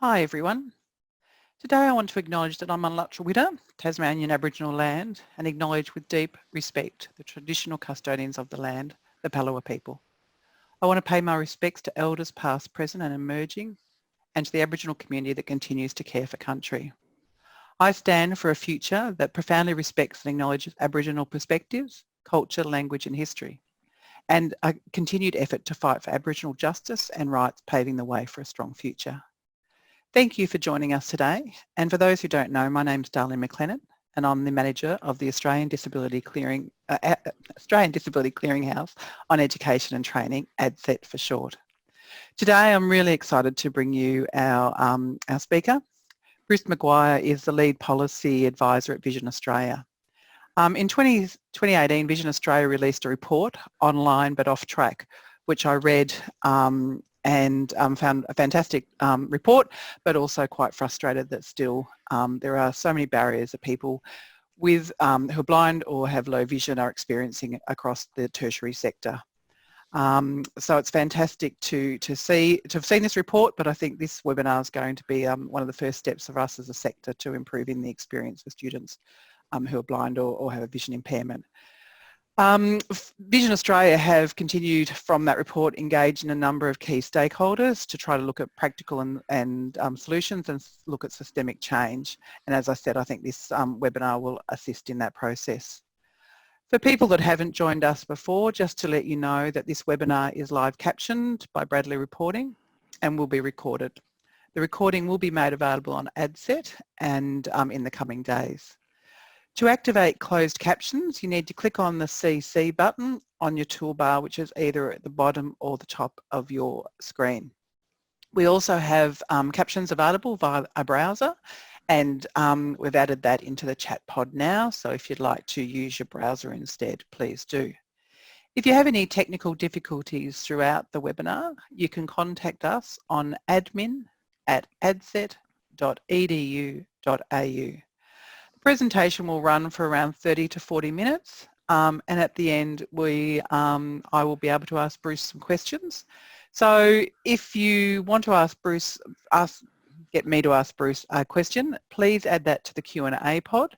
Hi everyone. Today I want to acknowledge that I'm on Lutruwita, Tasmanian Aboriginal land, and acknowledge with deep respect the traditional custodians of the land, the Palawa people. I want to pay my respects to elders past, present and emerging, and to the Aboriginal community that continues to care for country. I stand for a future that profoundly respects and acknowledges Aboriginal perspectives, culture, language and history, and a continued effort to fight for Aboriginal justice and rights, paving the way for a strong future. Thank you for joining us today. And for those who don't know, my name's Darlene McLennan and I'm the manager of the Australian Disability Clearinghouse on Education and Training, ADCET for short. Today I'm really excited to bring you our speaker. Bruce Maguire is the lead policy advisor at Vision Australia. In 2018, Vision Australia released a report, Online but Off Track, which I read and found a fantastic report, but also quite frustrated that still there are so many barriers that people with who are blind or have low vision are experiencing across the tertiary sector. So it's fantastic to have seen this report, but I think this webinar is going to be one of the first steps of us as a sector to improving the experience for students who are blind or have a vision impairment. Vision Australia have continued from that report engaged in a number of key stakeholders to try to look at practical and solutions and look at systemic change. And as I said, I think this webinar will assist in that process. For people that haven't joined us before, just to let you know that this webinar is live captioned by Bradley Reporting and will be recorded. The recording will be made available on ADCET and in the coming days. To activate closed captions, you need to click on the CC button on your toolbar, which is either at the bottom or the top of your screen. We also have captions available via a browser, and we've added that into the chat pod now, so if you'd like to use your browser instead, please do. If you have any technical difficulties throughout the webinar, you can contact us on admin@adcet.edu.au. The presentation will run for around 30 to 40 minutes and at the end I will be able to ask Bruce some questions. So if you want to ask Bruce, get me to ask Bruce a question, please add that to the Q&A pod.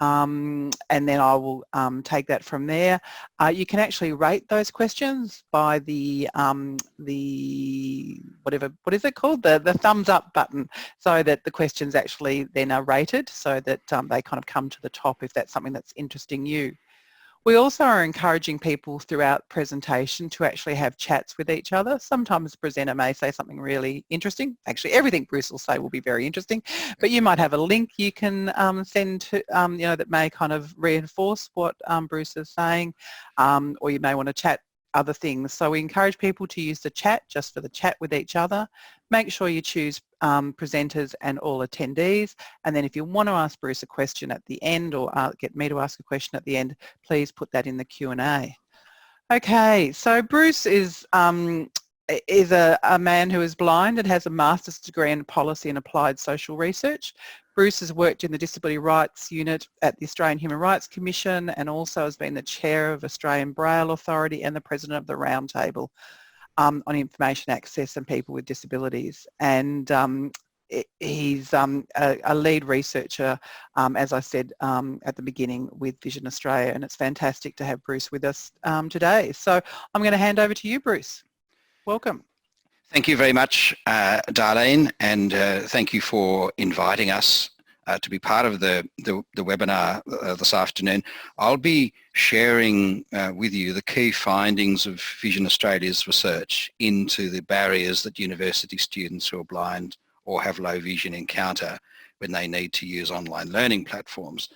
And then I will take that from there. You can actually rate those questions by the what is it called? The thumbs up button, so that the questions actually then are rated, so that they kind of come to the top if that's something that's interesting you. We also are encouraging people throughout presentation to actually have chats with each other. Sometimes the presenter may say something really interesting. Actually, everything Bruce will say will be very interesting, but you might have a link you can send to, that may kind of reinforce what Bruce is saying, or you may want to chat other things. So we encourage people to use the chat just for the chat with each other. Make sure you choose presenters and all attendees, and then if you want to ask Bruce a question at the end or get me to ask a question at the end, please put that in the Q&A. Okay, so Bruce is a man who is blind and has a master's degree in policy and applied social research. Bruce has worked in the Disability Rights Unit at the Australian Human Rights Commission and also has been the chair of Australian Braille Authority and the president of the Roundtable on Information Access and People with Disabilities. And he's a lead researcher, as I said at the beginning, with Vision Australia, and it's fantastic to have Bruce with us today. So I'm going to hand over to you, Bruce. Welcome. Thank you very much, Darlene, and thank you for inviting us to be part of the webinar this afternoon. I'll be sharing with you the key findings of Vision Australia's research into the barriers that university students who are blind or have low vision encounter when they need to use online learning platforms.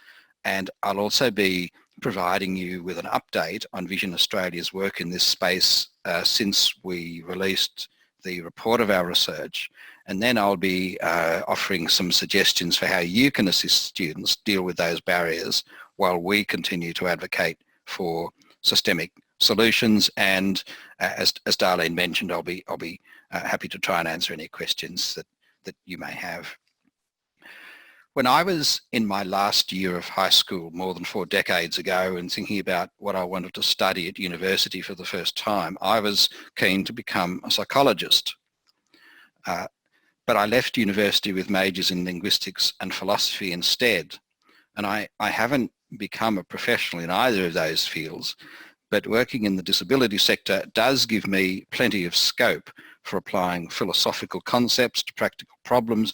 And I'll also be providing you with an update on Vision Australia's work in this space since we released the report of our research, and then I'll be offering some suggestions for how you can assist students deal with those barriers while we continue to advocate for systemic solutions. And as Darlene mentioned, I'll be happy to try and answer any questions that you may have. When I was in my last year of high school more than 4 decades ago and thinking about what I wanted to study at university for the first time, I was keen to become a psychologist. but I left university with majors in linguistics and philosophy instead. And I haven't become a professional in either of those fields, but working in the disability sector does give me plenty of scope for applying philosophical concepts to practical problems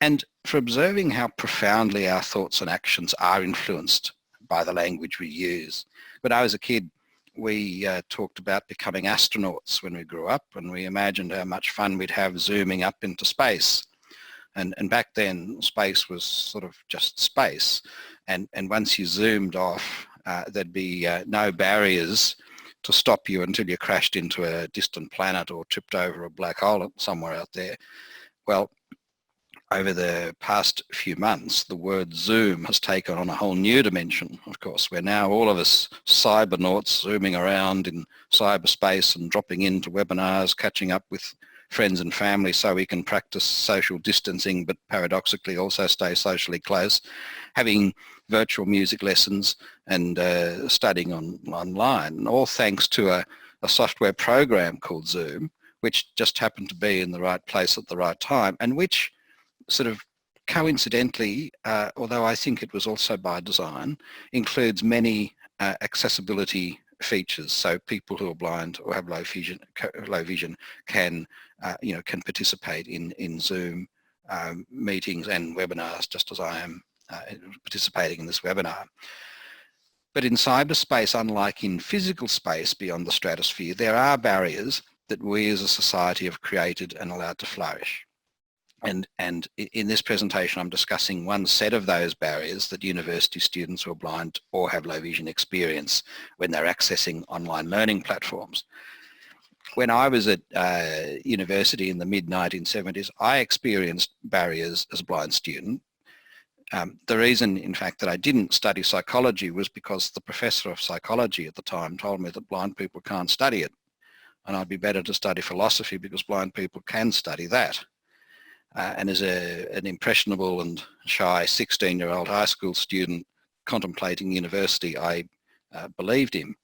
and for observing how profoundly our thoughts and actions are influenced by the language we use. When I was a kid, we talked about becoming astronauts when we grew up, and we imagined how much fun we'd have zooming up into space. And back then, space was sort of just space. And once you zoomed off, there'd be no barriers to stop you until you crashed into a distant planet or tripped over a black hole somewhere out there. Well, over the past few months, the word Zoom has taken on a whole new dimension, of course. We're now all of us cybernauts zooming around in cyberspace and dropping into webinars, catching up with friends and family so we can practice social distancing, but paradoxically also stay socially close, having virtual music lessons and studying online, all thanks to a software program called Zoom, which just happened to be in the right place at the right time, and which sort of coincidentally, although I think it was also by design, includes many accessibility features. So people who are blind or have low vision can can participate in Zoom meetings and webinars, just as I am participating in this webinar. But in cyberspace, unlike in physical space beyond the stratosphere, there are barriers that we as a society have created and allowed to flourish. And in this presentation, I'm discussing one set of those barriers that university students who are blind or have low vision experience when they're accessing online learning platforms. When I was at university in the mid-1970s, I experienced barriers as a blind student. The reason, in fact, that I didn't study psychology was because the professor of psychology at the time told me that blind people can't study it. And I'd be better to study philosophy because blind people can study that. And as an impressionable and shy 16-year-old high school student contemplating university, I believed him.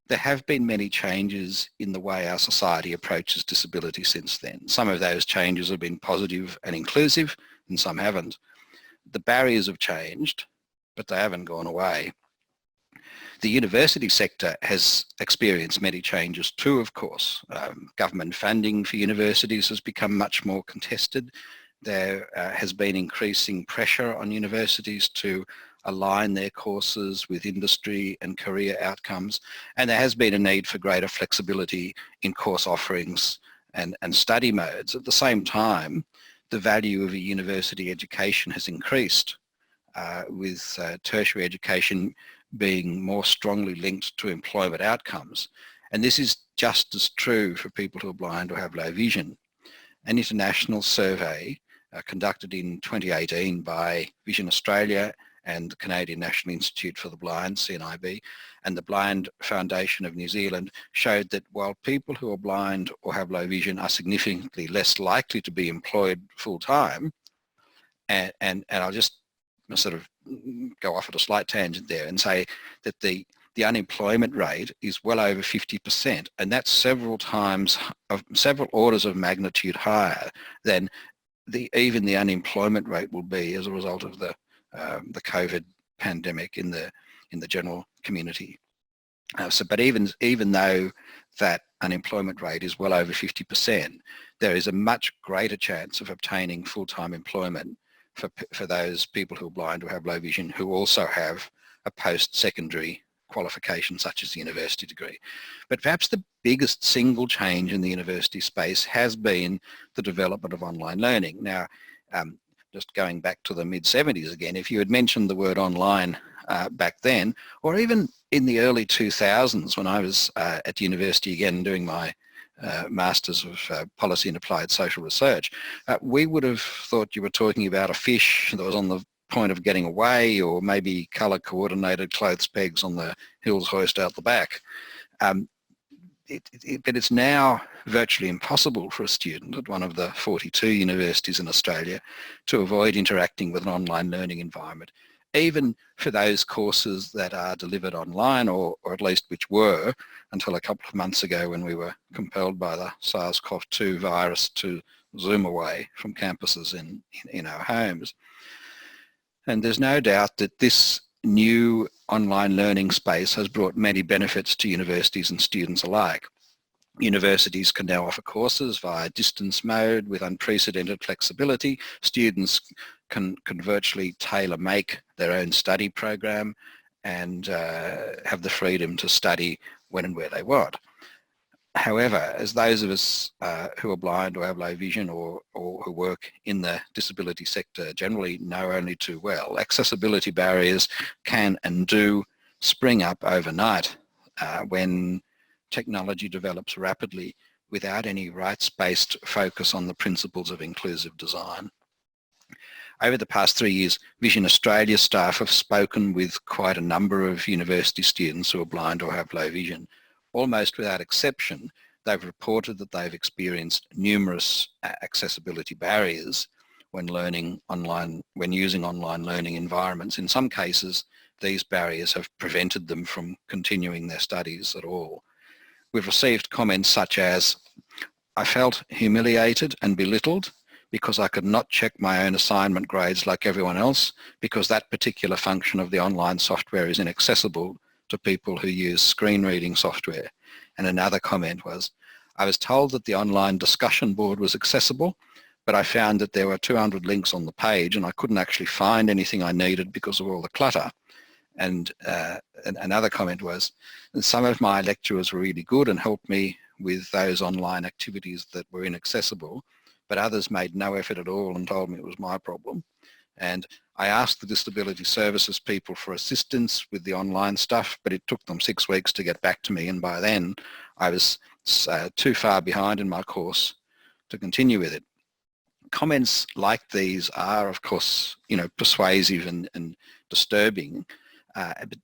There have been many changes in the way our society approaches disability since then. Some of those changes have been positive and inclusive, and some haven't. The barriers have changed, but they haven't gone away. The university sector has experienced many changes too, of course. Government funding for universities has become much more contested. There has been increasing pressure on universities to align their courses with industry and career outcomes, and there has been a need for greater flexibility in course offerings and study modes. At the same time, the value of a university education has increased with tertiary education being more strongly linked to employment outcomes. And this is just as true for people who are blind or have low vision. An international survey conducted in 2018 by Vision Australia and the Canadian National Institute for the Blind, CNIB, and the Blind Foundation of New Zealand showed that while people who are blind or have low vision are significantly less likely to be employed full-time, and I'll just sort of go off at a slight tangent there and say that the unemployment rate is well over 50%, and that's several orders of magnitude higher than even the unemployment rate will be as a result of the COVID pandemic in the general community. But even though that unemployment rate is well over 50%, there is a much greater chance of obtaining full-time employment for those people who are blind or have low vision who also have a post-secondary qualification such as the university degree. But perhaps the biggest single change in the university space has been the development of online learning. Now, just going back to the mid-70s again, if you had mentioned the word online back then, or even in the early 2000s when I was at university again doing my Masters of Policy and Applied Social Research, we would have thought you were talking about a fish that was on the point of getting away, or maybe colour coordinated clothes pegs on the hills hoist out the back. But it's now virtually impossible for a student at one of the 42 universities in Australia to avoid interacting with an online learning environment, even for those courses that are delivered online, or at least which were until a couple of months ago when we were compelled by the SARS-CoV-2 virus to Zoom away from campuses in our homes. And there's no doubt that this new online learning space has brought many benefits to universities and students alike. Universities can now offer courses via distance mode with unprecedented flexibility. Students can virtually tailor-make their own study program and have the freedom to study when and where they want. However, as those of us who are blind or have low vision or who work in the disability sector generally know only too well, accessibility barriers can and do spring up overnight when technology develops rapidly without any rights-based focus on the principles of inclusive design. Over the past 3 years, Vision Australia staff have spoken with quite a number of university students who are blind or have low vision. Almost without exception, they've reported that they've experienced numerous accessibility barriers when using online learning environments. In some cases, these barriers have prevented them from continuing their studies at all. We've received comments such as, "I felt humiliated and belittled because I could not check my own assignment grades like everyone else because that particular function of the online software is inaccessible to people who use screen reading software." And another comment was, "I was told that the online discussion board was accessible, but I found that there were 200 links on the page and I couldn't actually find anything I needed because of all the clutter." And another comment was, "Some of my lecturers were really good and helped me with those online activities that were inaccessible, but others made no effort at all and told me it was my problem. And I asked the disability services people for assistance with the online stuff, but it took them 6 weeks to get back to me, and by then I was too far behind in my course to continue with it." Comments like these are, of course, persuasive and disturbing.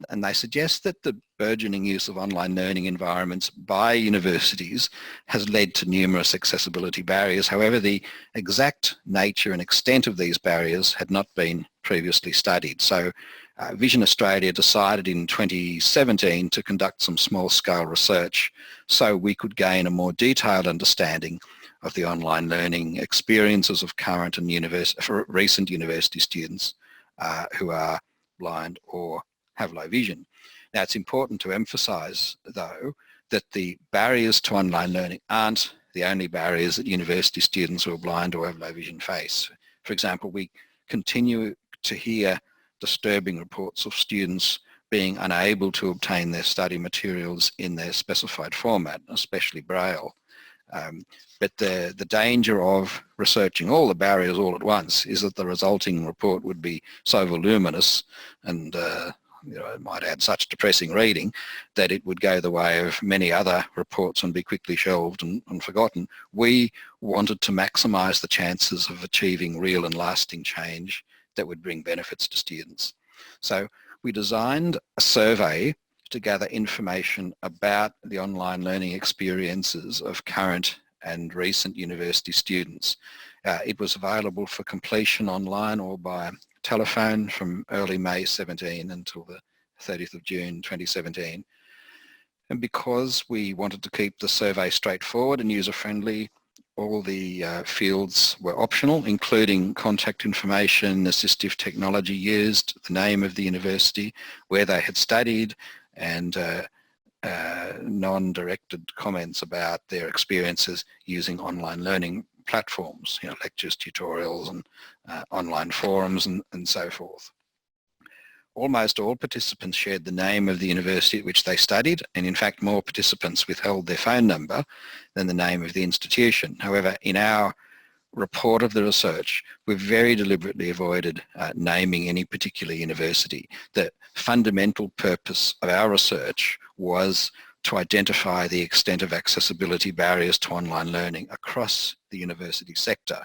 And they suggest that the burgeoning use of online learning environments by universities has led to numerous accessibility barriers. However, the exact nature and extent of these barriers had not been previously studied. So Vision Australia decided in 2017 to conduct some small-scale research so we could gain a more detailed understanding of the online learning experiences of current and recent university students who are blind or have low vision. Now, it's important to emphasise, though, that the barriers to online learning aren't the only barriers that university students who are blind or have low vision face. For example, we continue to hear disturbing reports of students being unable to obtain their study materials in their specified format, especially Braille. But the danger of researching all the barriers all at once is that the resulting report would be so voluminous and it might add such depressing reading that it would go the way of many other reports and be quickly shelved and forgotten. We wanted to maximise the chances of achieving real and lasting change that would bring benefits to students. So we designed a survey to gather information about the online learning experiences of current and recent university students. It was available for completion online or by telephone from early May 17 until the 30th of June 2017. And because we wanted to keep the survey straightforward and user-friendly, all the fields were optional, including contact information, assistive technology used, the name of the university, where they had studied, and non-directed comments about their experiences using online learning platforms, lectures, tutorials, and online forums, and so forth. Almost all participants shared the name of the university at which they studied, and in fact more participants withheld their phone number than the name of the institution. However, in our report of the research, we've very deliberately avoided naming any particular university. The fundamental purpose of our research was to identify the extent of accessibility barriers to online learning across the university sector,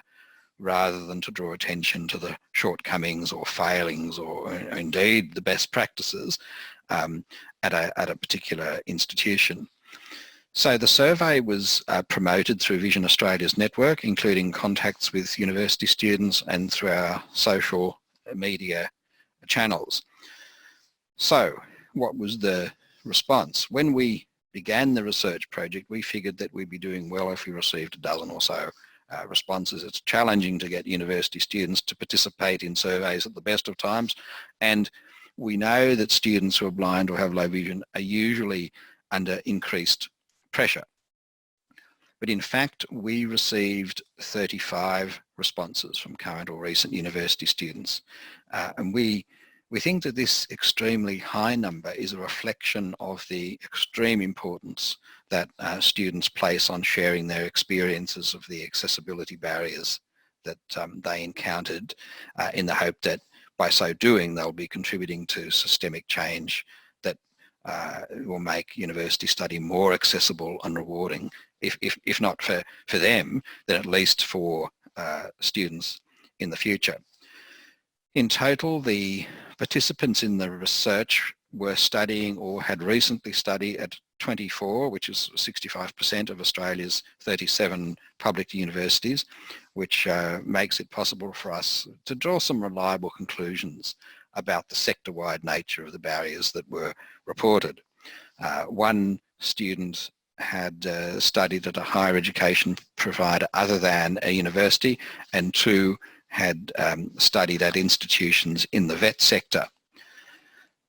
rather than to draw attention to the shortcomings or failings or indeed the best practices at a particular institution. So the survey was promoted through Vision Australia's network, including contacts with university students and through our social media channels. So what was the response? When we began the research project, we figured that we'd be doing well if we received a dozen or so responses. It's challenging to get university students to participate in surveys at the best of times, and we know that students who are blind or have low vision are usually under increased pressure. But in fact, we received 35 responses from current or recent university students. And we think that this extremely high number is a reflection of the extreme importance that students place on sharing their experiences of the accessibility barriers that they encountered, in the hope that by so doing they'll be contributing to systemic change that will make university study more accessible and rewarding, if not for them, then at least for students in the future. In total, the participants in the research were studying or had recently studied at 24, which is 65% of Australia's 37 public universities, which makes it possible for us to draw some reliable conclusions about the sector-wide nature of the barriers that were reported. One student had studied at a higher education provider other than a university, and two had studied at institutions in the vet sector.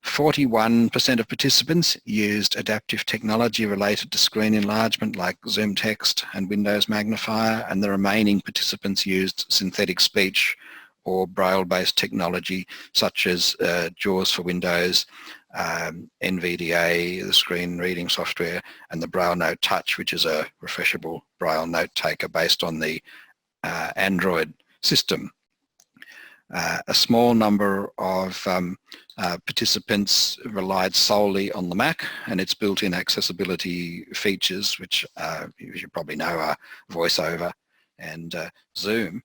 41% of participants used adaptive technology related to screen enlargement like Zoom Text and Windows Magnifier, and the remaining participants used synthetic speech or Braille-based technology such as JAWS for Windows, NVDA, the screen reading software, and the Braille Note Touch, which is a refreshable Braille note taker based on the Android system. A small number of participants relied solely on the Mac and its built-in accessibility features, which you probably know are VoiceOver and Zoom.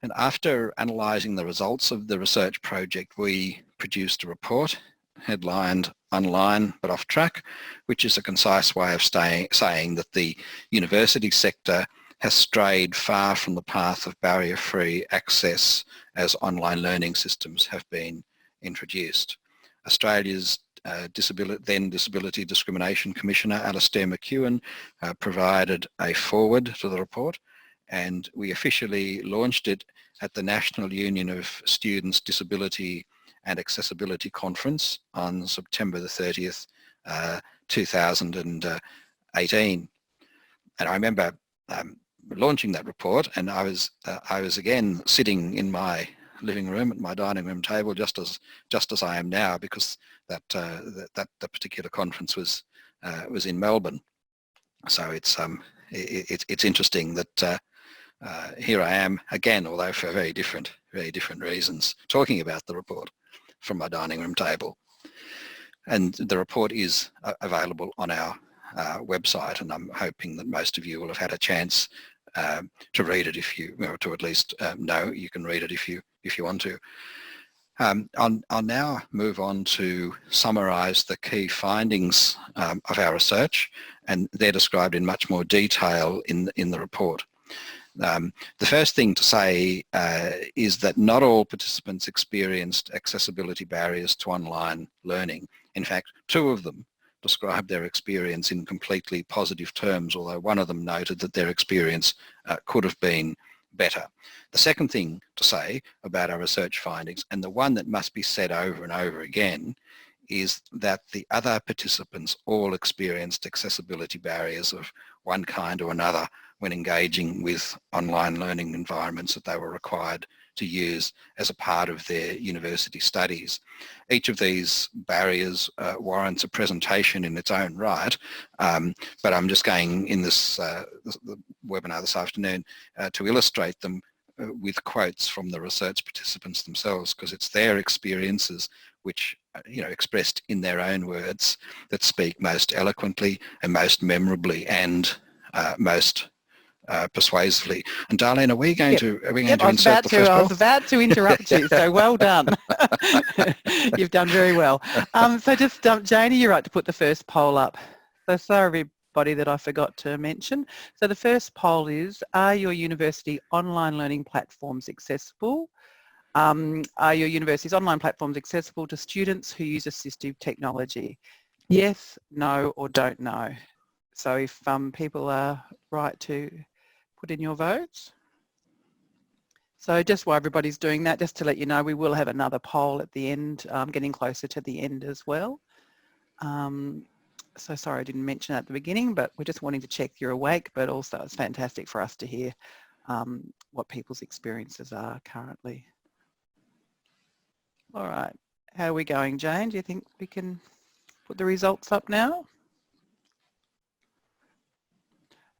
And after analysing the results of the research project, we produced a report headlined "Online but Off Track," which is a concise way of saying that the university sector has strayed far from the path of barrier-free access as online learning systems have been introduced. Australia's then Disability Discrimination Commissioner, Alastair McEwen, provided a foreword to the report, and we officially launched it at the National Union of Students Disability and Accessibility Conference on September the 30th, 2018. And I remember launching that report, and I was again sitting in my living room at my dining room table, just as I am now, because that particular conference was in Melbourne. So it's interesting that here I am again, although for very different reasons, talking about the report from my dining room table. And the report is available on our website, and I'm hoping that most of you will have had a chance to read it, or to at least know you can read it if you want to. I'll now move on to summarise the key findings of our research, and they're described in much more detail in the report. The first thing to say is that not all participants experienced accessibility barriers to online learning. In fact, two of them described their experience in completely positive terms, although one of them noted that their experience could have been better. The second thing to say about our research findings, and the one that must be said over and over again, is that the other participants all experienced accessibility barriers of one kind or another when engaging with online learning environments that they were required to use as a part of their university studies. Each of these barriers warrants a presentation in its own right, but I'm just going in this the webinar this afternoon to illustrate them with quotes from the research participants themselves, because it's their experiences which, expressed in their own words, that speak most eloquently and most memorably and most persuasively. And Darlene, are we going to insert the first poll? I was about to interrupt you, so well done. You've done very well. So just, Janie, you're right to put the first poll up. So sorry everybody that I forgot to mention. So the first poll is, are your university online learning platforms accessible? Are your university's online platforms accessible to students who use assistive technology? Yes, no, or don't know. So if people are right to put in your votes. So just while everybody's doing that, just to let you know, we will have another poll at the end, getting closer to the end as well. So sorry I didn't mention at the beginning, but we're just wanting to check you're awake, but also it's fantastic for us to hear what people's experiences are currently. All right, how are we going, Jane? Do you think we can put the results up now?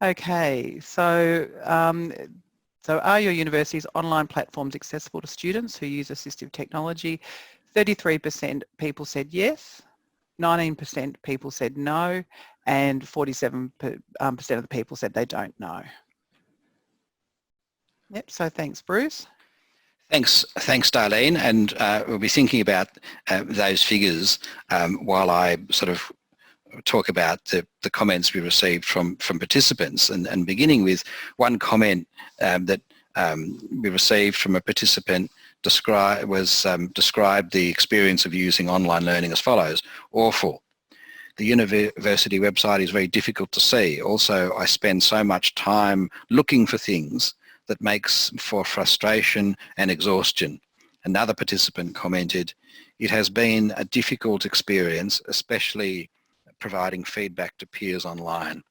Okay, so are your university's online platforms accessible to students who use assistive technology? 33% people said yes, 19% people said no, and 47% of the people said they don't know. Yep, so thanks, Bruce. Thanks, Darlene, and we'll be thinking about those figures while I sort of talk about the comments we received from participants, and beginning with one comment that we received from a participant described the experience of using online learning as follows: awful. The university website is very difficult to see. Also, I spend so much time looking for things that makes for frustration and exhaustion. Another participant commented, it has been a difficult experience, especially providing feedback to peers online.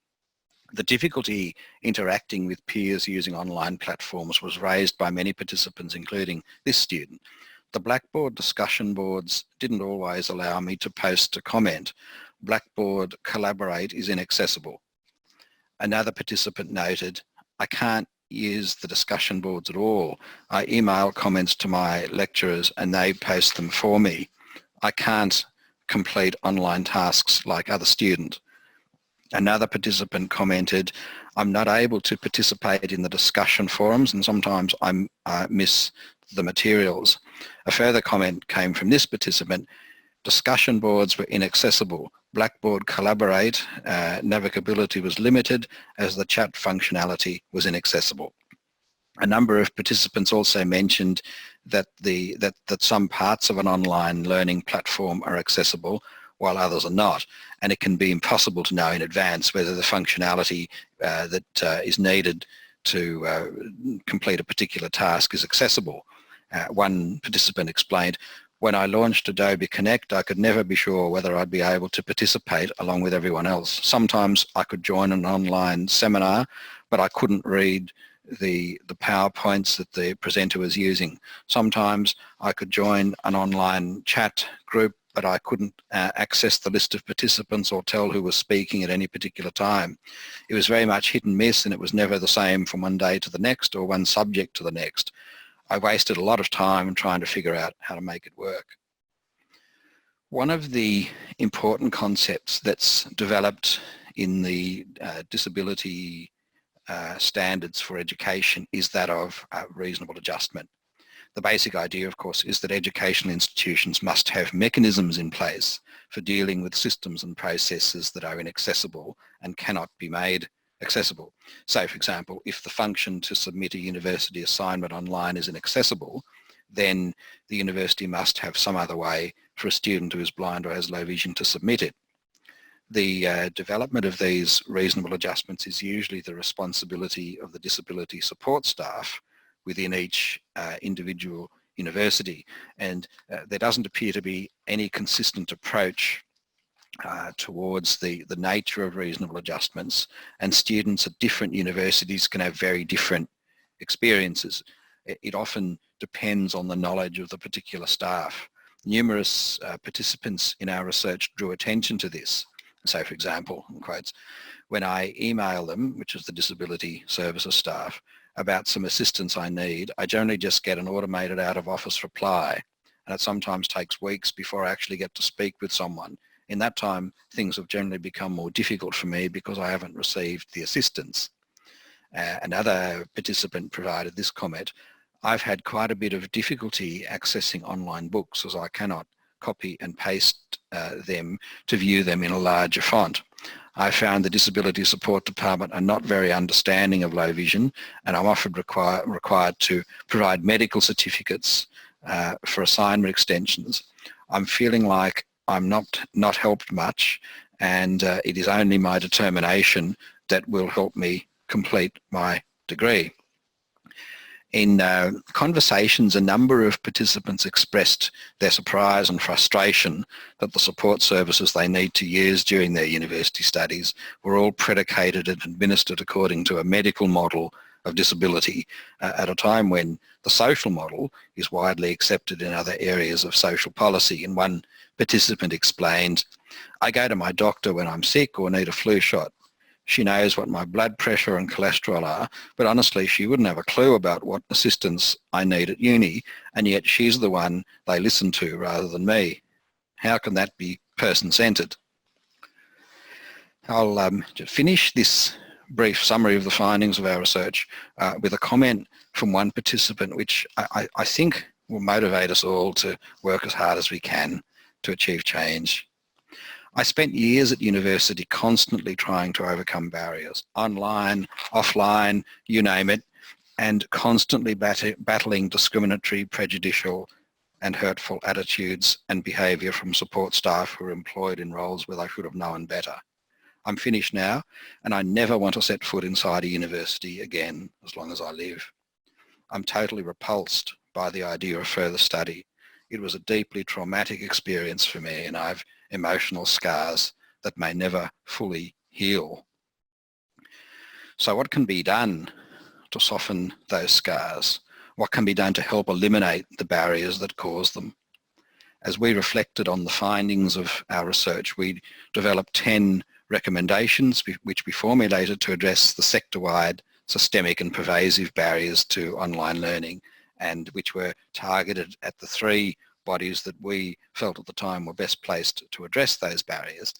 The difficulty interacting with peers using online platforms was raised by many participants, including this student. The Blackboard discussion boards didn't always allow me to post a comment. Blackboard Collaborate is inaccessible. Another participant noted, I can't use the discussion boards at all. I email comments to my lecturers and they post them for me. I can't complete online tasks like other students. Another participant commented, I'm not able to participate in the discussion forums and sometimes I miss the materials. A further comment came from this participant, discussion boards were inaccessible. Blackboard Collaborate navigability was limited as the chat functionality was inaccessible. A number of participants also mentioned that some parts of an online learning platform are accessible while others are not, and it can be impossible to know in advance whether the functionality that is needed to complete a particular task is accessible. One participant explained, when I launched Adobe Connect, I could never be sure whether I'd be able to participate along with everyone else. Sometimes I could join an online seminar, but I couldn't read the PowerPoints that the presenter was using. Sometimes I could join an online chat group, but I couldn't access the list of participants or tell who was speaking at any particular time. It was very much hit and miss, and it was never the same from one day to the next or one subject to the next. I wasted a lot of time trying to figure out how to make it work. One of the important concepts that's developed in the disability standards for education is that of reasonable adjustment. The basic idea, of course, is that educational institutions must have mechanisms in place for dealing with systems and processes that are inaccessible and cannot be made accessible. So, for example, if the function to submit a university assignment online is inaccessible, then the university must have some other way for a student who is blind or has low vision to submit it. The development of these reasonable adjustments is usually the responsibility of the disability support staff within each individual university, and there doesn't appear to be any consistent approach towards the nature of reasonable adjustments, and students at different universities can have very different experiences. It often depends on the knowledge of the particular staff. Numerous participants in our research drew attention to this. So, for example, in quotes, when I email them, which is the disability services staff, about some assistance I need, I generally just get an automated out of office reply, and it sometimes takes weeks before I actually get to speak with someone. In that time, things have generally become more difficult for me because I haven't received the assistance. Another participant provided this comment, I've had quite a bit of difficulty accessing online books as I cannot copy and paste them to view them in a larger font. I found the Disability Support Department are not very understanding of low vision, and I'm often required to provide medical certificates for assignment extensions. I'm feeling like I'm not helped much, and it is only my determination that will help me complete my degree. In conversations, a number of participants expressed their surprise and frustration that the support services they need to use during their university studies were all predicated and administered according to a medical model of disability at a time when the social model is widely accepted in other areas of social policy. And one participant explained, "I go to my doctor when I'm sick or need a flu shot. She knows what my blood pressure and cholesterol are, but honestly, she wouldn't have a clue about what assistance I need at uni, and yet she's the one they listen to rather than me. How can that be person-centred?" I'll just finish this brief summary of the findings of our research with a comment from one participant, which I think will motivate us all to work as hard as we can to achieve change. "I spent years at university constantly trying to overcome barriers, online, offline, you name it, and constantly battling discriminatory, prejudicial and hurtful attitudes and behaviour from support staff who are employed in roles where they should have known better. I'm finished now, and I never want to set foot inside a university again as long as I live. I'm totally repulsed by the idea of further study. It was a deeply traumatic experience for me, and I've emotional scars that may never fully heal." So what can be done to soften those scars? What can be done to help eliminate the barriers that cause them? As we reflected on the findings of our research, we developed 10 recommendations which we formulated to address the sector-wide, systemic and pervasive barriers to online learning, and which were targeted at the 3 bodies that we felt at the time were best placed to address those barriers.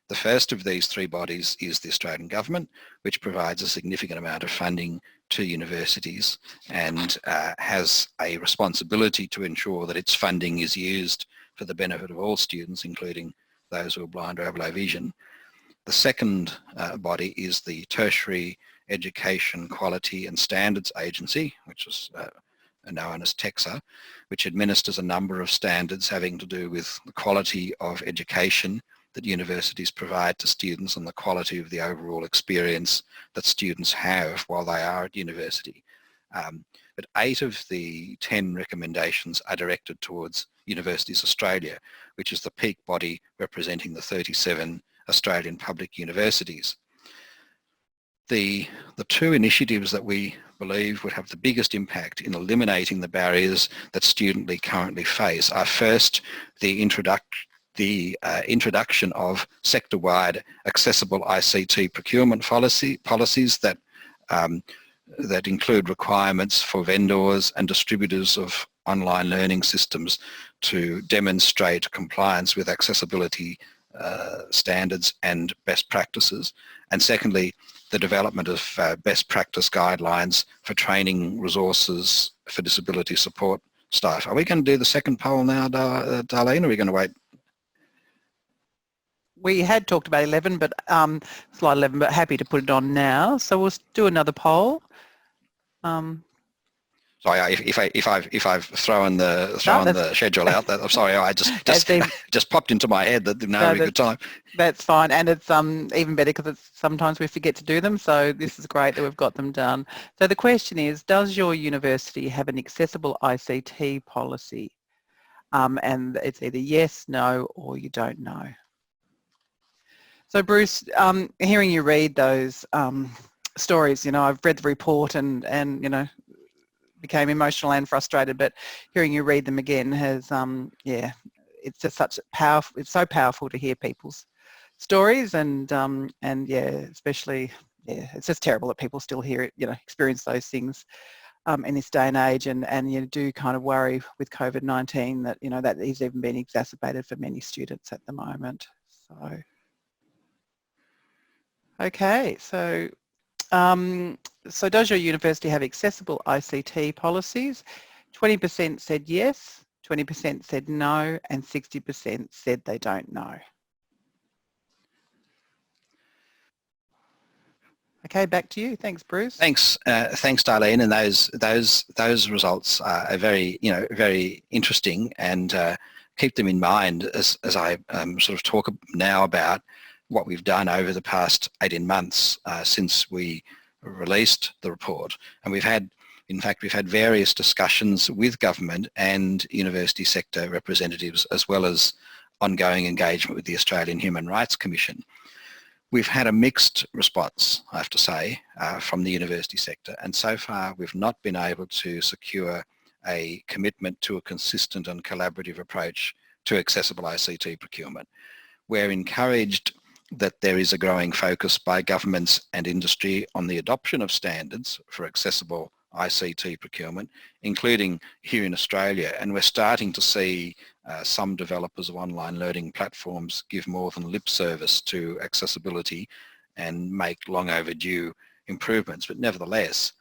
The first of these 3 bodies is the Australian Government, which provides a significant amount of funding to universities and has a responsibility to ensure that its funding is used for the benefit of all students, including those who are blind or have low vision. The second body is the Tertiary Education Quality and Standards Agency, which is known as TEQSA, which administers a number of standards having to do with the quality of education that universities provide to students and the quality of the overall experience that students have while they are at university. But 8 of the 10 recommendations are directed towards Universities Australia, which is the peak body representing the 37 Australian public universities. The 2 initiatives that we believe would have the biggest impact in eliminating the barriers that students currently face are first the introduction of sector-wide accessible ICT procurement policies that include requirements for vendors and distributors of online learning systems to demonstrate compliance with accessibility standards and best practices. And secondly, the development of best practice guidelines for training resources for disability support staff. Are we going to do the second poll now, Darlene, or are we going to wait? We had talked about 11, but slide 11, but happy to put it on now. So we'll do another poll. Sorry, if I've thrown the schedule out, I'm sorry. I just popped into my head that now would be a good time. That's fine, and it's even better because sometimes we forget to do them. So this is great that we've got them done. So the question is: does your university have an accessible ICT policy? And it's either yes, no, or you don't know. So Bruce, hearing you read those stories, I've read the report and became emotional and frustrated, but hearing you read them again has, it's just it's so powerful to hear people's stories and especially, it's just terrible that people still hear it, experience those things in this day and age, and you do kind of worry with COVID-19 that, that is even being exacerbated for many students at the moment. So, okay, so so does your university have accessible ICT policies? 20% said yes, 20% said no, and 60% said they don't know. Okay, back to you. Thanks, Bruce. Thanks, Darlene. And those results are very, very interesting, and keep them in mind as I sort of talk now about what we've done over the past 18 months since we released the report, and we've had various discussions with government and university sector representatives, as well as ongoing engagement with the Australian Human Rights Commission. We've had a mixed response, I have to say, from the university sector, and so far we've not been able to secure a commitment to a consistent and collaborative approach to accessible ICT procurement. We're encouraged that there is a growing focus by governments and industry on the adoption of standards for accessible ICT procurement, including here in Australia, and we're starting to see some developers of online learning platforms give more than lip service to accessibility and make long overdue improvements. But nevertheless,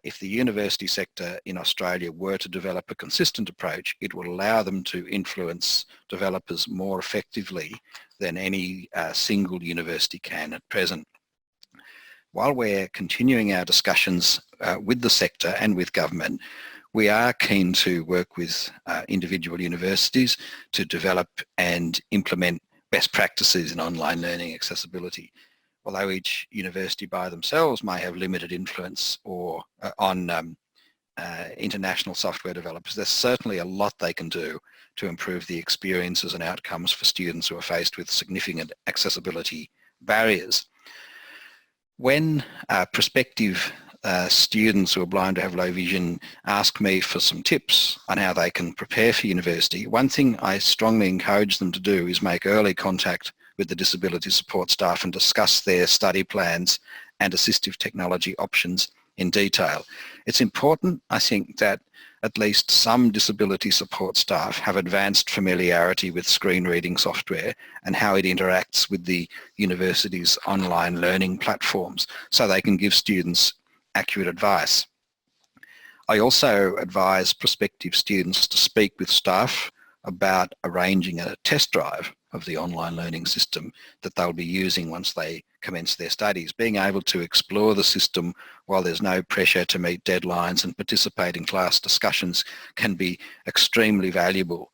if the university sector in Australia were to develop a consistent approach, it would allow them to influence developers more effectively than any single university can at present. While we're continuing our discussions with the sector and with government, we are keen to work with individual universities to develop and implement best practices in online learning accessibility. Although each university by themselves may have limited influence or on international software developers, there's certainly a lot they can do to improve the experiences and outcomes for students who are faced with significant accessibility barriers. When prospective students who are blind or have low vision ask me for some tips on how they can prepare for university, one thing I strongly encourage them to do is make early contact with the disability support staff and discuss their study plans and assistive technology options in detail. It's important, I think, that at least some disability support staff have advanced familiarity with screen reading software and how it interacts with the university's online learning platforms, so they can give students accurate advice. I also advise prospective students to speak with staff about arranging a test drive of the online learning system that they'll be using once they commence their studies. Being able to explore the system while there's no pressure to meet deadlines and participate in class discussions can be extremely valuable.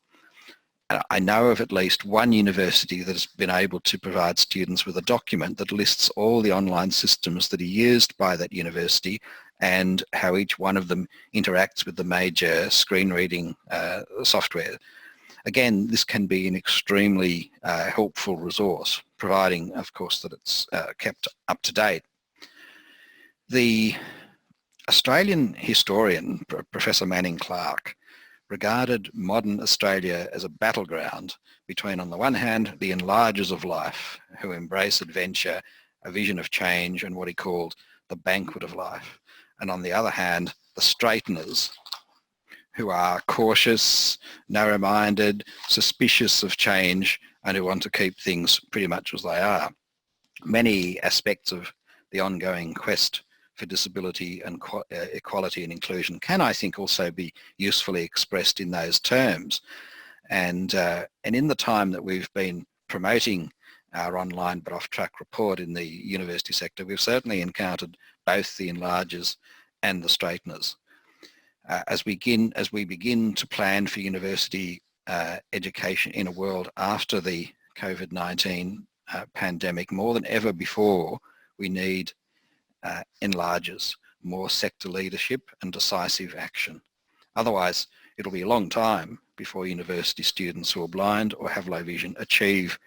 I know of at least one university that has been able to provide students with a document that lists all the online systems that are used by that university and how each one of them interacts with the major screen reading software. Again, this can be an extremely helpful resource, providing, of course, that it's kept up to date. The Australian historian, Professor Manning Clark, regarded modern Australia as a battleground between, on the one hand, the enlargers of life, who embrace adventure, a vision of change, and what he called the banquet of life, and on the other hand, the straighteners, who are cautious, narrow-minded, suspicious of change, and who want to keep things pretty much as they are. Many aspects of the ongoing quest for disability and equality and inclusion can, I think, also be usefully expressed in those terms. And in the time that we've been promoting our online but off-track report in the university sector, we've certainly encountered both the enlargers and the straighteners. As we begin to plan for university education in a world after the COVID-19 pandemic, more than ever before, we need enlargers, more sector leadership and decisive action. Otherwise, it'll be a long time before university students who are blind or have low vision achieve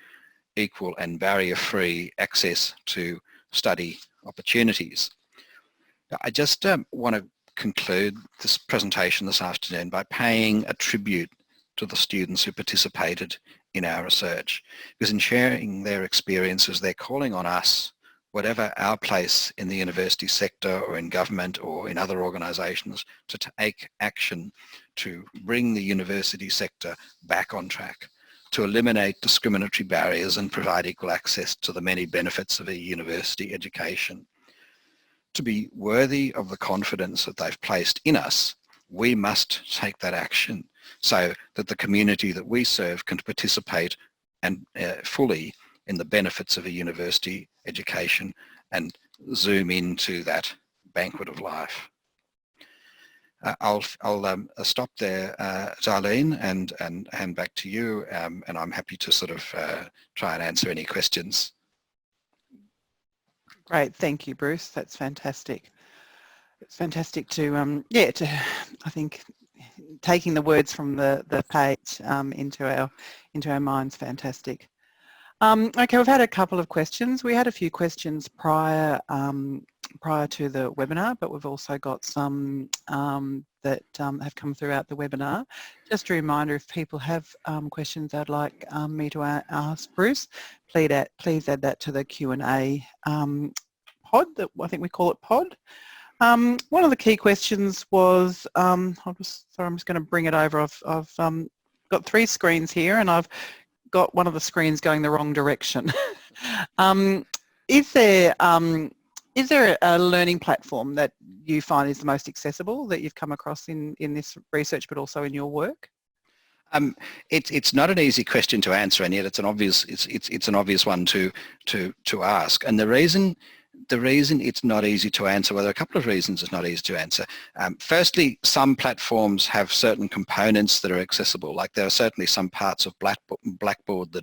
equal and barrier-free access to study opportunities. I just want to conclude this presentation this afternoon by paying a tribute to the students who participated in our research, because in sharing their experiences, they're calling on us, whatever our place in the university sector or in government or in other organisations, to take action to bring the university sector back on track, to eliminate discriminatory barriers and provide equal access to the many benefits of a university education. To be worthy of the confidence that they've placed in us, we must take that action so that the community that we serve can participate and fully in the benefits of a university education and zoom into that banquet of life. I'll stop there, Darlene, and hand back to you, and I'm happy to sort of try and answer any questions. Great, thank you, Bruce. That's fantastic. It's fantastic to, yeah, I think taking the words from the page into our minds, fantastic. Okay, we've had a couple of questions. We had a few questions prior to the webinar, but we've also got some that have come throughout the webinar. Just a reminder, if people have questions they'd like me to ask Bruce, please add that to the Q&A pod, that I think we call it pod. One of the key questions was, I'm just going to bring it over. I've got 3 screens here and I've got one of the screens going the wrong direction. Is there a learning platform that you find is the most accessible that you've come across in this research, but also in your work? It's not an easy question to answer, and yet it's an obvious one to ask. And the reason it's not easy to answer, well, there are a couple of reasons it's not easy to answer. Firstly, some platforms have certain components that are accessible. Like there are certainly some parts of Blackboard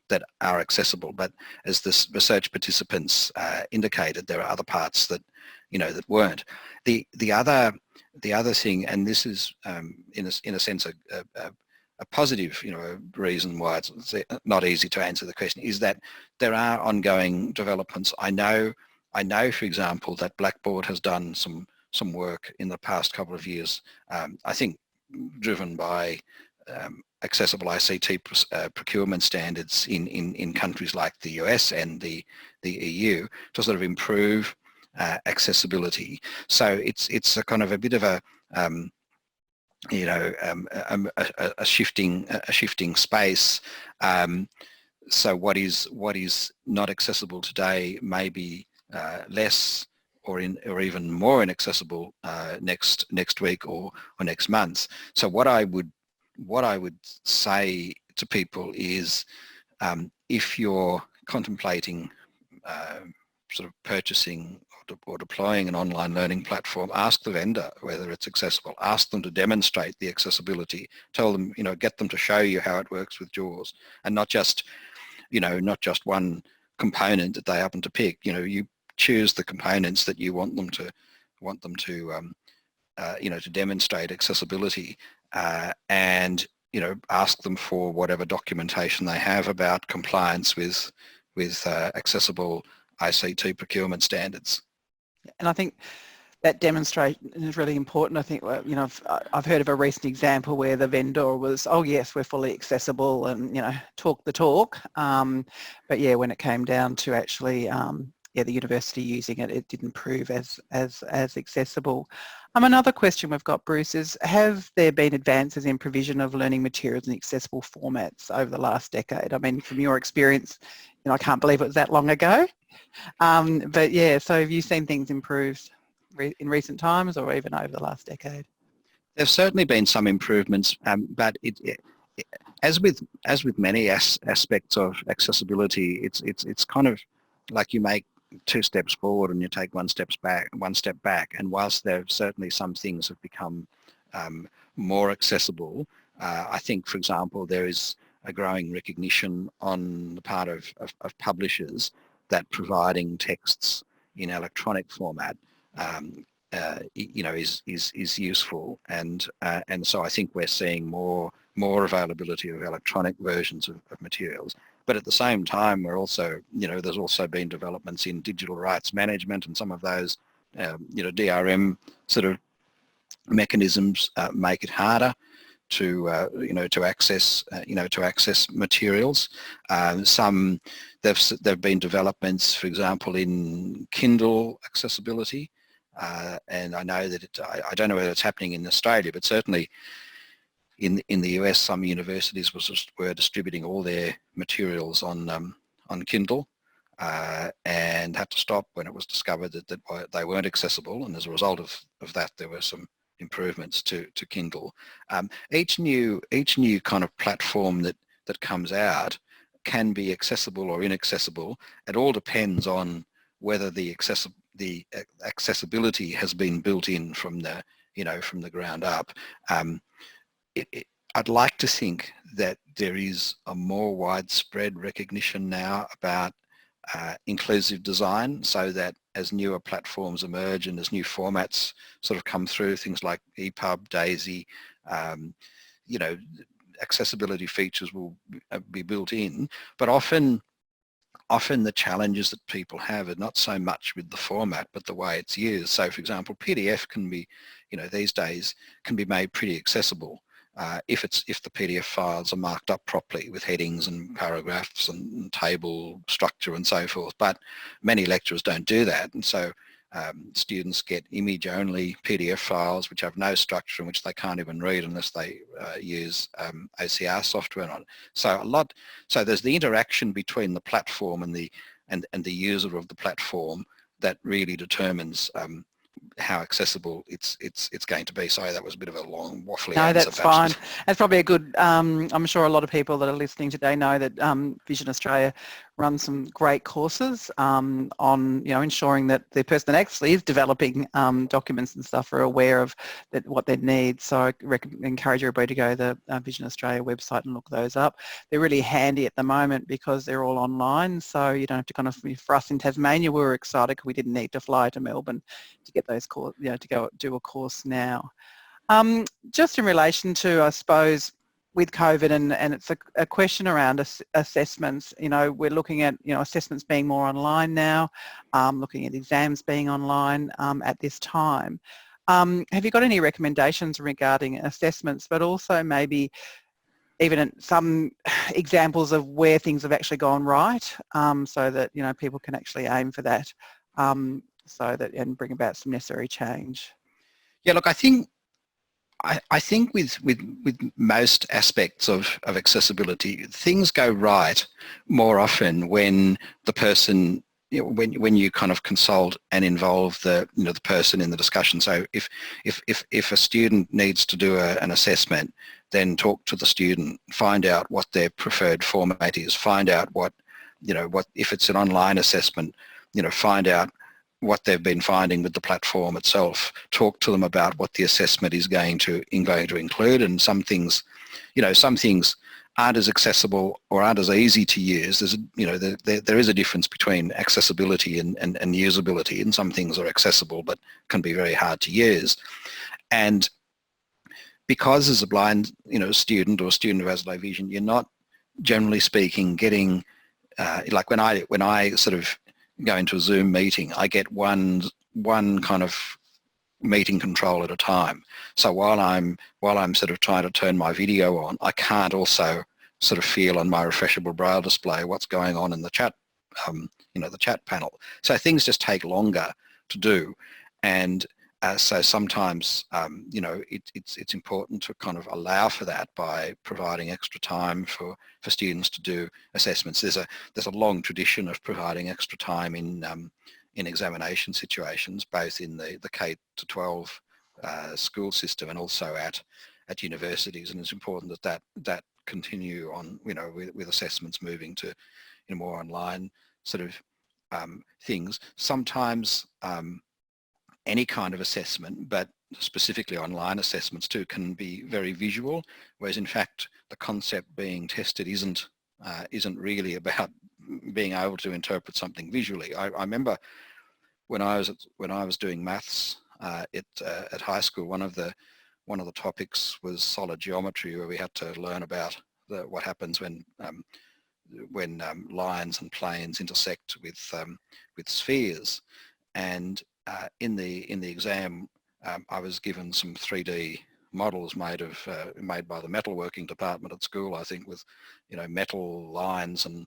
that are accessible, but as the research participants indicated, there are other parts that that weren't. The other thing, and this is in a sense a positive reason why it's not easy to answer the question, is that there are ongoing developments. I know, for example, that Blackboard has done some work in the past couple of years, I think driven by accessible ICT procurement standards in countries like the US and the EU to sort of improve accessibility. So it's a kind of a bit of a shifting space. So what is not accessible today may be less or even more inaccessible next week or next month. So what I would say to people is, if you're contemplating sort of purchasing or deploying an online learning platform, ask the vendor whether it's accessible. Ask them to demonstrate the accessibility. Tell them, get them to show you how it works with JAWS, and not just one component that they happen to pick. You choose the components that you want them to to demonstrate accessibility, and ask them for whatever documentation they have about compliance with accessible ICT procurement standards. And I think that demonstration is really important. I think, I've heard of a recent example where the vendor was, oh yes, we're fully accessible, and talk the talk. But yeah, when it came down to actually the university using it, it didn't prove as accessible. Another question we've got, Bruce, is have there been advances in provision of learning materials in accessible formats over the last decade? I mean, from your experience, I can't believe it was that long ago. But yeah, so have you seen things improve in recent times or even over the last decade? There's certainly been some improvements, but as with many aspects of accessibility, it's kind of like you make 2 steps forward and you take 1 step back. And whilst there certainly some things have become more accessible, I think, for example, there is a growing recognition on the part of publishers that providing texts in electronic format is useful, and so I think we're seeing more availability of electronic versions of materials. But at the same time, we're also, there's also been developments in digital rights management, and some of those, DRM sort of mechanisms make it harder to access materials. There've been developments, for example, in Kindle accessibility, and I know that I don't know whether it's happening in Australia, but certainly in the US, some universities were distributing all their materials on Kindle, and had to stop when it was discovered that they weren't accessible, and as a result of that, there were some improvements to Kindle. Each new kind of platform that comes out can be accessible or inaccessible. It all depends on whether the accessibility has been built in from the ground up. I'd like to think that there is a more widespread recognition now about inclusive design, so that as newer platforms emerge and as new formats sort of come through, things like EPUB, DAISY, you know, accessibility features will be built in, but often the challenges that people have are not so much with the format, but the way it's used. So for example, PDF can be, you know, these days can be made pretty accessible if the PDF files are marked up properly with headings and paragraphs and table structure and so forth. But many lecturers don't do that, and so students get image-only PDF files which have no structure and which they can't even read unless they use OCR software on it. So there's the interaction between the platform and the user of the platform that really determines how accessible it's going to be. Sorry, that was a bit of a long waffly No, answer. that's fine. That's probably a good, I'm sure a lot of people that are listening today know that Vision Australia runs some great courses on, you know, ensuring that the person that actually is developing documents and stuff are aware of what they need. So I encourage everybody to go to the Vision Australia website and look those up. They're really handy at the moment because they're all online, so you don't have to kind of, for us in Tasmania, we were excited because we didn't need to fly to Melbourne to get those courses, you know, to go do a course now. Just in relation to, I suppose, with COVID, and it's a question around assessments. You know, we're looking at, you know, assessments being more online now, looking at exams being online at this time. Have you got any recommendations regarding assessments, but also maybe even some examples of where things have actually gone right, so that, you know, people can actually aim for that, so that, and bring about some necessary change? Yeah, look, I think with most aspects of accessibility, things go right more often when the person, you know, when you kind of consult and involve the person in the discussion. So if a student needs to do an assessment, then talk to the student, find out what their preferred format is, find out what if it's an online assessment, you know, find out what they've been finding with the platform itself, talk to them about what the assessment is going to include, and some things aren't as accessible or aren't as easy to use. There is a difference between accessibility and usability, and some things are accessible but can be very hard to use. And because as a blind student or a student who has low vision, you're not, generally speaking, getting like when I sort of go into a Zoom meeting, I get one kind of meeting control at a time. So while I'm sort of trying to turn my video on, I can't also sort of feel on my refreshable braille display what's going on in the chat, the chat panel. So things just take longer to do, and so sometimes it's important to kind of allow for that by providing extra time for students to do assessments. There's a long tradition of providing extra time in examination situations, both in the K-12 school system and also at universities, and it's important that continue on, with assessments moving to more online sort of things. Sometimes any kind of assessment, but specifically online assessments too, can be very visual, whereas in fact the concept being tested isn't really about being able to interpret something visually. I remember when I was doing maths at high school, one of the topics was solid geometry, where we had to learn about what happens when lines and planes intersect with spheres. And in the exam, I was given some 3D models made by the metalworking department at school, I think, with metal lines and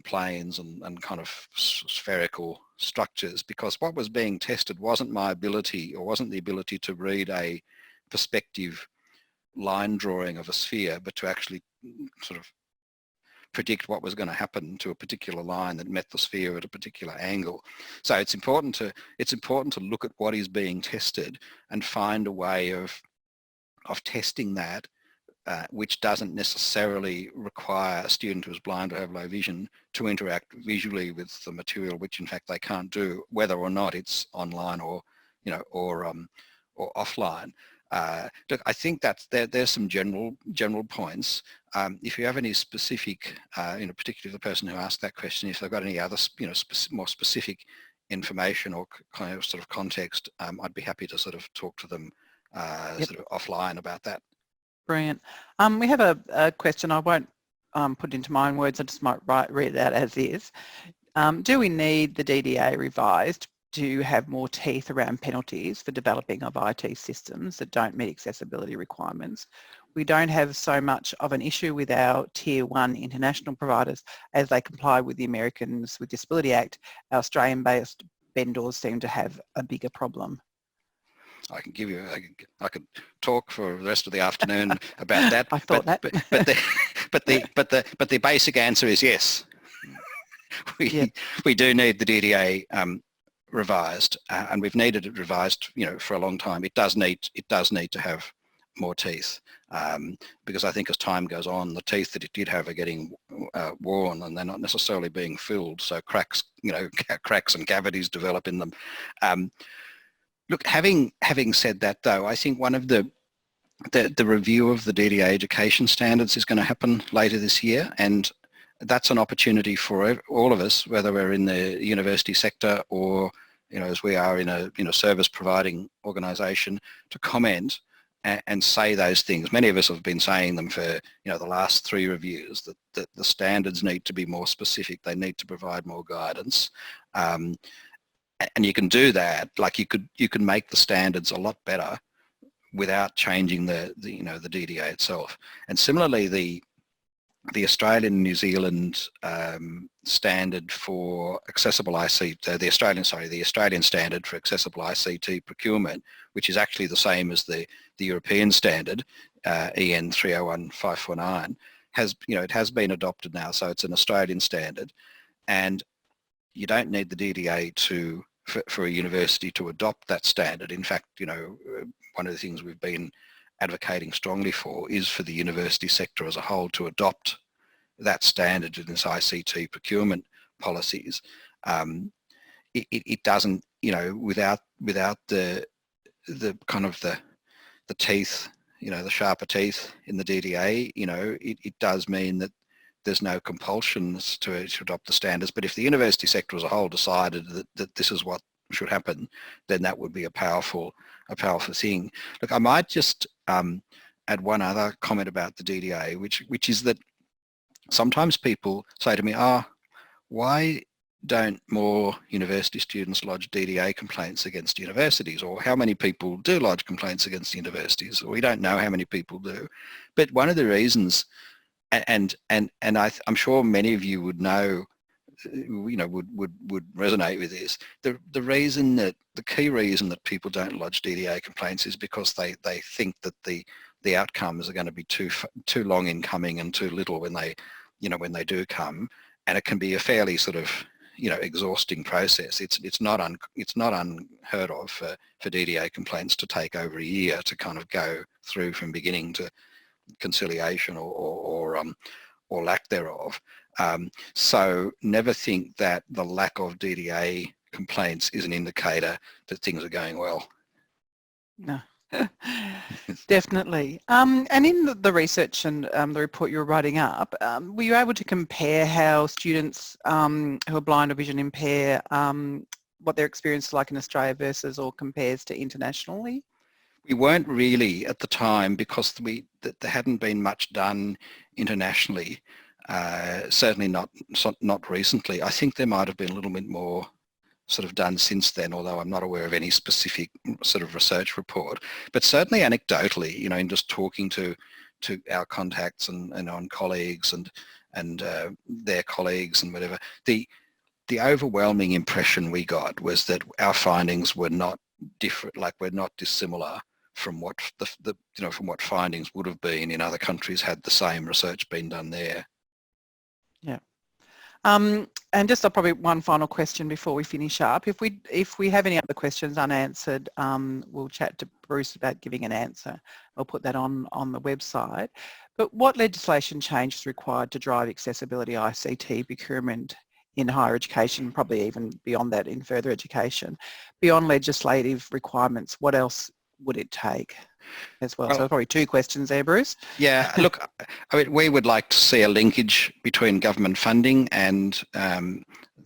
planes and kind of spherical structures, because what was being tested wasn't my ability, or wasn't the ability to read a perspective line drawing of a sphere, but to actually sort of predict what was going to happen to a particular line that met the sphere at a particular angle. So it's important to look at what is being tested and find a way of testing that which doesn't necessarily require a student who is blind or have low vision to interact visually with the material, which in fact they can't do, whether or not it's online or offline. Look, I think there's some general points. If you have any specific, particularly the person who asked that question, if they've got any other, more specific information or kind of sort of context, I'd be happy to sort of talk to them Yep. sort of offline about that. Brilliant. We have a question. I won't put it into my own words. I just might read it out as is. Do we need the DDA revised to have more teeth around penalties for developing of IT systems that don't meet accessibility requirements? We don't have so much of an issue with our Tier 1 international providers as they comply with the Americans with Disability Act. Our Australian-based vendors seem to have a bigger problem. I can give you, I could talk for the rest of the afternoon about that. I thought that. But the basic answer is yes. We do need the DDA revised, and we've needed it revised, for a long time. It does need to have more teeth, because I think as time goes on, the teeth that it did have are getting worn, and they're not necessarily being filled. So cracks, cracks and cavities develop in them. Look, having said that, though, I think one of the review of the DDA education standards is going to happen later this year, and that's an opportunity for all of us, whether we're in the university sector or, as we are in a service providing organisation, to comment and say those things. Many of us have been saying them for, the last 3 reviews, that the standards need to be more specific. They need to provide more guidance. And you can do that, like you can make the standards a lot better without changing the DDA itself. And similarly, the Australian and New Zealand standard for accessible ICT, the Australian standard for accessible ICT procurement, which is actually the same as the European standard, EN 301549, it has been adopted now, so it's an Australian standard, and you don't need the DDA for a university to adopt that standard. In fact, one of the things we've been advocating strongly for is for the university sector as a whole to adopt that standard in its ICT procurement policies. It doesn't, without the kind of the teeth, the sharper teeth in the DDA, it does mean that there's no compulsions to adopt the standards. But if the university sector as a whole decided that this is what should happen, then that would be a powerful thing. Look, I might just add one other comment about the DDA, which is that sometimes people say to me, why don't more university students lodge DDA complaints against universities? Or how many people do lodge complaints against universities? Or we don't know how many people do. But one of the reasons, and I'm sure many of you would know, would resonate with this. The key reason that people don't lodge DDA complaints is because they think that the outcomes are going to be too long in coming and too little when they do come, and it can be a fairly sort of exhausting process. It's not unheard of for DDA complaints to take over a year to kind of go through from beginning to conciliation or lack thereof. So never think that the lack of DDA complaints is an indicator that things are going well. No, definitely. And in the research and the report you were writing up, were you able to compare how students who are blind or vision impaired, what their experience is like in Australia versus or compares to internationally? We weren't really at the time because there hadn't been much done internationally. Certainly not recently. I think there might have been a little bit more sort of done since then, although I'm not aware of any specific sort of research report. But certainly anecdotally, in just talking to our contacts and on colleagues and their colleagues and whatever, the overwhelming impression we got was that our findings were not different, like we're not dissimilar from what from what findings would have been in other countries had the same research been done there. Yeah. And just probably one final question before we finish up. If we have any other questions unanswered, we'll chat to Bruce about giving an answer. I'll put that on the website. But what legislation change is required to drive accessibility ICT procurement in higher education, probably even beyond that in further education? Beyond legislative requirements, what else would it take as well? So probably 2 questions there, Bruce. Yeah, look, I mean, we would like to see a linkage between government funding and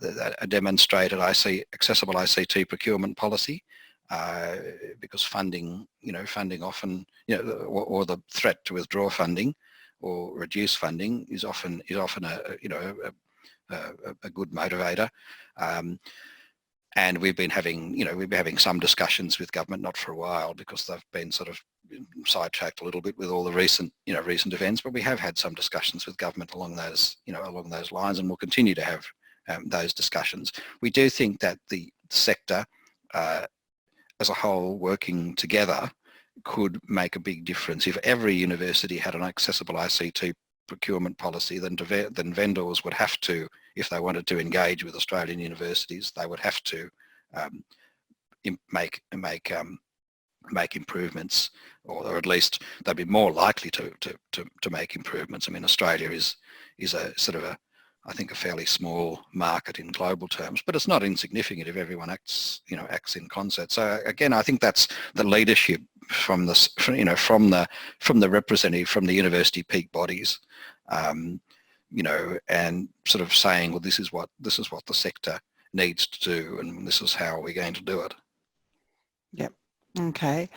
a demonstrated accessible ICT procurement policy, because funding, funding often, or the threat to withdraw funding or reduce funding is often a good motivator. And we've been having some discussions with government, not for a while, because they've been sort of sidetracked a little bit with all the recent events, but we have had some discussions with government along those lines, and we'll continue to have those discussions. We do think that the sector as a whole working together could make a big difference. If every university had an accessible ICT procurement policy, then vendors would have to, if they wanted to engage with Australian universities, they would have to make improvements, or at least they'd be more likely to make improvements. I mean, Australia is a sort of I think a fairly small market in global terms, but it's not insignificant if everyone acts in concert. So again, I think that's the leadership from the representative from the university peak bodies, and sort of saying, well, this is what the sector needs to do, and this is how we're going to do it. Yep. Okay.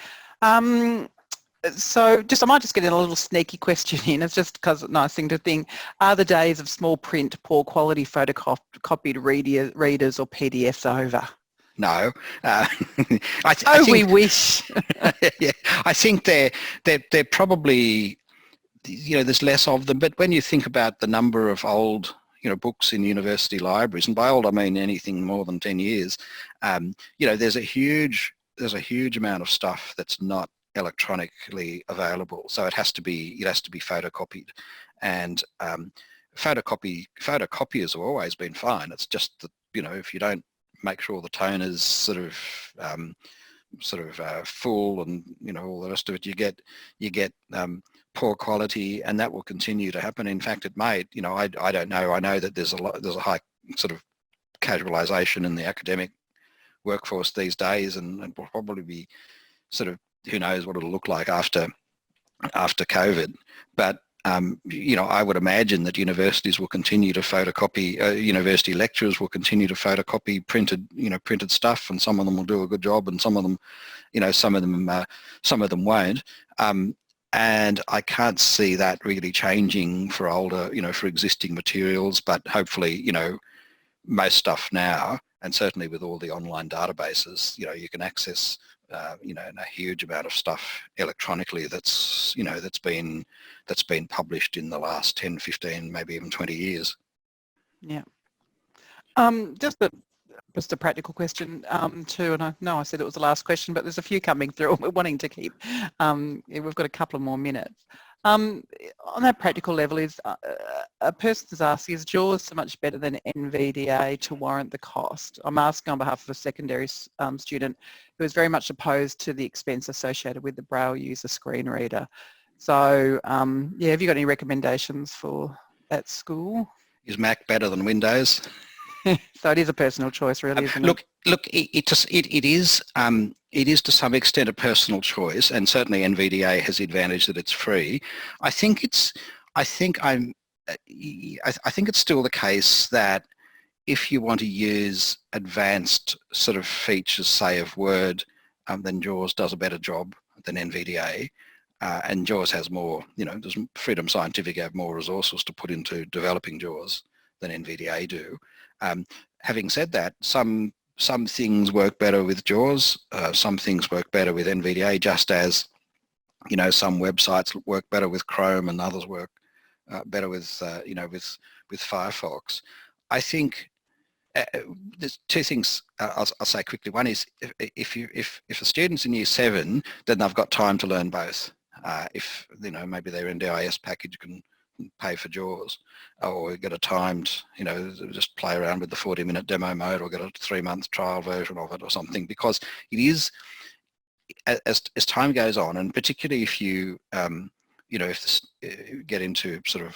So I might just get in a little sneaky question in. It's just because it's a nice thing to think. Are the days of small print, poor quality photocopied readers or PDFs over? No. We wish. Yeah, I think they're probably, there's less of them. But when you think about the number of old books in university libraries, and by old I mean anything more than 10 years, there's a huge amount of stuff that's not electronically available, so it has to be photocopied, and photocopiers have always been fine. It's just that if you don't make sure the toner's sort of full, and all the rest of it, you get poor quality, and that will continue to happen. In fact, it may, I don't know. I know that there's a high sort of casualisation in the academic workforce these days, and will probably be sort of, who knows what it'll look like after COVID. But I would imagine that universities will continue to photocopy. University lecturers will continue to photocopy printed stuff, and some of them will do a good job, and some of them won't. And I can't see that really changing for older, for existing materials. But hopefully, most stuff now, and certainly with all the online databases, you can access a huge amount of stuff electronically that's been published in the last 10, 15, maybe even 20 years. Yeah. Just a practical question too, and I know I said it was the last question, but there's a few coming through. We're wanting to keep. We've got a couple of more minutes. On that practical level, is a person's asking, is JAWS so much better than NVDA to warrant the cost? I'm asking on behalf of a secondary student who is very much opposed to the expense associated with the Braille user screen reader. So yeah, have you got any recommendations for that school? Is Mac better than Windows? So it is a personal choice, really, isn't it? Look, it is to some extent a personal choice, and certainly NVDA has the advantage that it's free. I think it's still the case that if you want to use advanced sort of features, say of Word, then JAWS does a better job than NVDA. And JAWS has more, does Freedom Scientific have more resources to put into developing JAWS than NVDA do. Having said that, some things work better with JAWS, some things work better with NVDA, just as some websites work better with Chrome and others work better with with Firefox. I think there's two things I'll say quickly. One is if the student's in year 7, then they've got time to learn both. If maybe their NDIS package can pay for JAWS, or get a timed, just play around with the 40-minute demo mode, or get a 3-month trial version of it or something, because it is, as time goes on, and particularly if you, get into sort of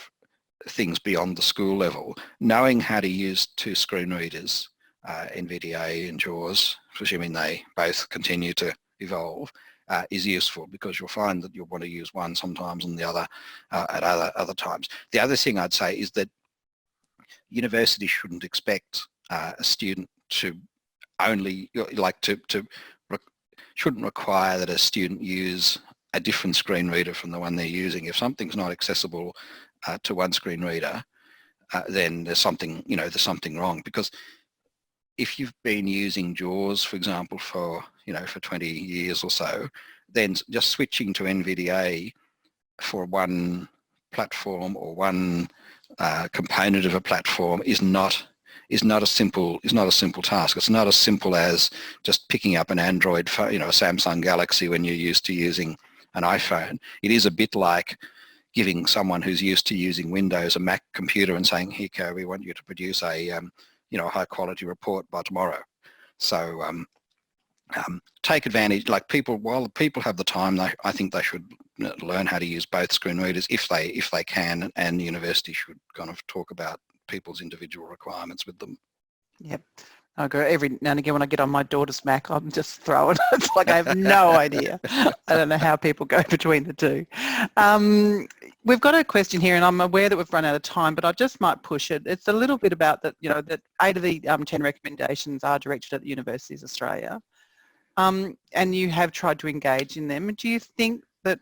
things beyond the school level, knowing how to use 2 screen readers, NVDA and JAWS, presuming they both continue to evolve, is useful, because you'll find that you'll want to use one sometimes and the other at other times. The other thing I'd say is that universities shouldn't expect a student to only, shouldn't require that a student use a different screen reader from the one they're using. If something's not accessible to one screen reader, then there's something, there's something wrong. Because if you've been using JAWS, for example, for 20 years or so, then just switching to NVDA for one platform or one component of a platform is not a simple task. It's not as simple as just picking up an Android phone, a Samsung Galaxy when you're used to using an iPhone. It is a bit like giving someone who's used to using Windows a Mac computer and saying, "Here, we want you to produce a high quality report by tomorrow." So take advantage. While people have the time, I think they should learn how to use both screen readers if they can, and the university should kind of talk about people's individual requirements with them. Yep. I go every now and again when I get on my daughter's Mac, I'm just throwing. It's like I have no idea. I don't know how people go between the two. We've got a question here, and I'm aware that we've run out of time, but I just might push it. It's a little bit about that. That 8 of the 10 recommendations are directed at the Universities of Australia, and you have tried to engage in them. Do you think that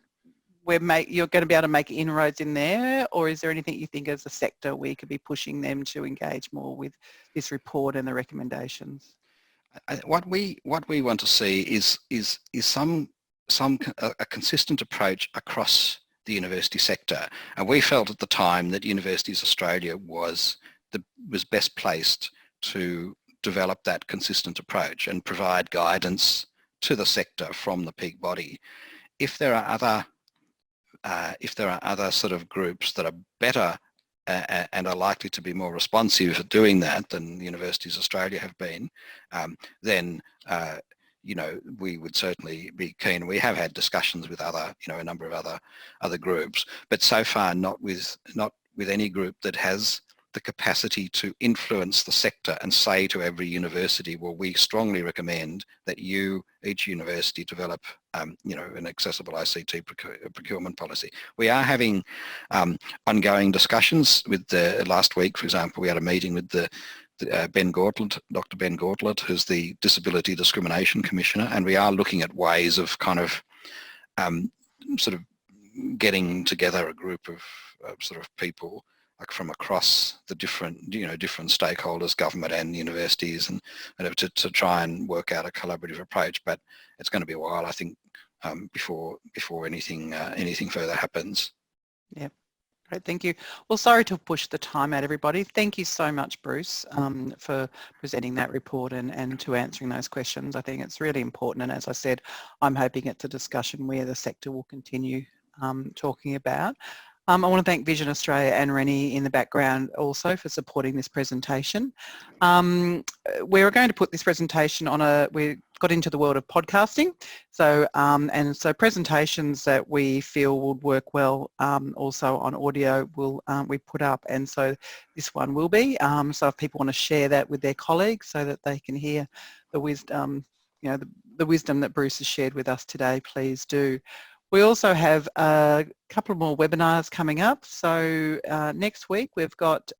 you're going to be able to make inroads in there, or is there anything you think as a sector we could be pushing them to engage more with this report and the recommendations? What we want to see is a consistent approach across the university sector, and we felt at the time that Universities Australia was best placed to develop that consistent approach and provide guidance to the sector from the peak body. If there are other sort of groups that are better and are likely to be more responsive at doing that than Universities Australia have been, then we would certainly be keen. We have had discussions with a number of other groups, but so far not with any group that has the capacity to influence the sector and say to every university, well, we strongly recommend that each university develop, an accessible ICT procurement policy. We are having ongoing discussions with last week, for example, we had a meeting with Dr. Ben Gauntlett, who's the Disability Discrimination Commissioner, and we are looking at ways of kind of sort of getting together a group of sort of people from across the different stakeholders, government and universities, and to try and work out a collaborative approach. But it's going to be a while, I think, before anything further happens. Yeah. Great, thank you. Well, sorry to push the time out, everybody. Thank you so much, Bruce, for presenting that report and to answering those questions. I think it's really important, and as I said, I'm hoping it's a discussion where the sector will continue talking about. I want to thank Vision Australia and Rennie in the background also for supporting this presentation. We're going to put this presentation on we got into the world of podcasting, so presentations that we feel would work well also on audio will we put up, and so this one will be. So if people want to share that with their colleagues so that they can hear the wisdom, the wisdom that Bruce has shared with us today, please do. We also have a couple more webinars coming up. So next week we've got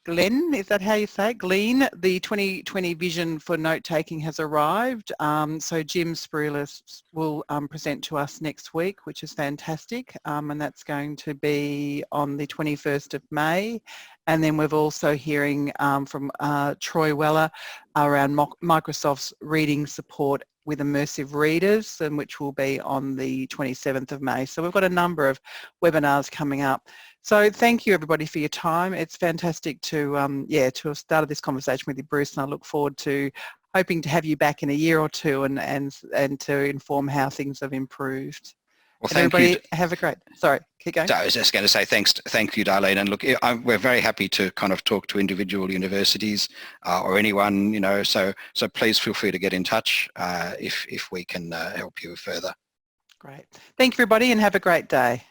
Glenn, is that how you say it? Glenn, the 2020 vision for note-taking has arrived. So Jim Spruilis will present to us next week, which is fantastic. And that's going to be on the 21st of May. And then we're also hearing from Troy Weller around Microsoft's reading support with immersive readers, and which will be on the 27th of May. So we've got a number of webinars coming up. So thank you everybody for your time. It's fantastic to have started this conversation with you, Bruce, and I look forward to hoping to have you back in a year or two and to inform how things have improved. Well, everybody have a great, sorry, keep going. I was just going to say thank you, Darlene. And look, we're very happy to kind of talk to individual universities or anyone, so please feel free to get in touch if we can help you further. Great. Thank you, everybody, and have a great day.